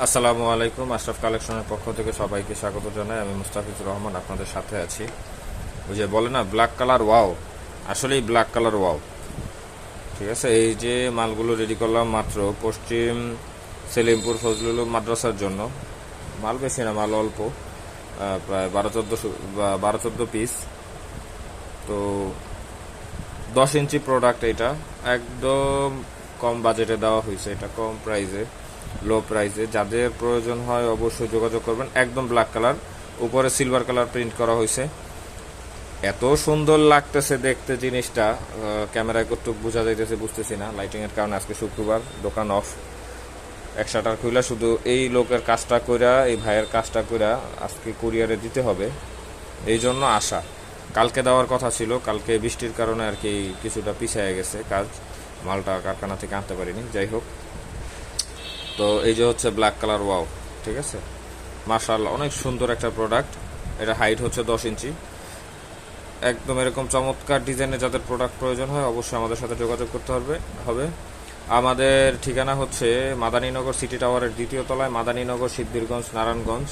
আসসালামু আলাইকুম। আশরাফ কালেকশনের পক্ষ থেকে সবাইকে স্বাগত জানাই। আমি মুস্তাফিজুর রহমান আপনাদের সাথে আছি। ওই যে বলে না ব্ল্যাক কালার ওয়াও, আসলেই ব্ল্যাক কালার ওয়াও। ঠিক আছে, এই যে মালগুলো রেডি করলাম মাত্র পশ্চিম সেলিমপুর ফজলুল মাদ্রাসার জন্য। মাল বেশি না, মাল অল্প, প্রায় 12-14 পিস। তো 10 ইঞ্চি প্রোডাক্ট এটা, একদম কম বাজেটে দেওয়া হয়েছে, এটা কম প্রাইসে, লো প্রাইসে। যাদের প্রয়োজন হয় অবশ্যই যোগাযোগ করবেন। একদম ব্ল্যাক কালার, উপরে সিলভার কালার প্রিন্ট করা হয়েছে। এত সুন্দর লাগতেছে দেখতে জিনিসটা, ক্যামেরায় কতটুকু বোঝা যাইতেছে বুঝতেছি না, লাইটিংয়ের কারণে। আজকে শুক্রবার, দোকান অফ। এক শাটার খুইলা শুধু এই লোকের কাজটা কইরা, এই ভাইয়ের কাজটা কইরা আজকে কুরিয়ারে দিতে হবে, এই জন্য আসা। কালকে দেওয়ার কথা ছিল, কালকে বৃষ্টির কারণে আর কি কিছুটা পিছিয়ে গেছে কাজ, মালটা কারখানা থেকে আনতে পারিনি। যাই হোক, তো এই যে হচ্ছে ব্ল্যাক কালার ওয়াও, ঠিক আছে, মার্শাল্লাহ, অনেক সুন্দর একটা প্রোডাক্ট। এটা হাইট হচ্ছে 10 ইঞ্চি। একদম এরকম চমৎকার ডিজাইনের যাদের প্রোডাক্ট প্রয়োজন হয় অবশ্যই আমাদের সাথে যোগাযোগ করতে হবে। আমাদের ঠিকানা হচ্ছে মাদানীনগর সিটি টাওয়ারের 2য় তলায়, মাদানীনগর, সিদ্ধিরগঞ্জ, নারায়ণগঞ্জ।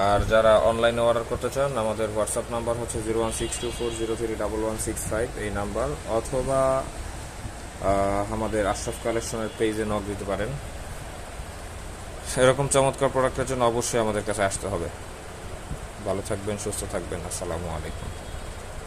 আর যারা অনলাইনে অর্ডার করতে চান, আমাদের হোয়াটসঅ্যাপ নাম্বার হচ্ছে 01624031165, এই নাম্বার, অথবা আমাদের আশরাফ কালেকশনের পেজে নক দিতে পারেন। এরকম চমৎকার প্রোডাক্টের জন্য অবশ্যই আমাদের কাছে আসতে হবে। ভালো থাকবেন, সুস্থ থাকবেন। আসসালামু আলাইকুম।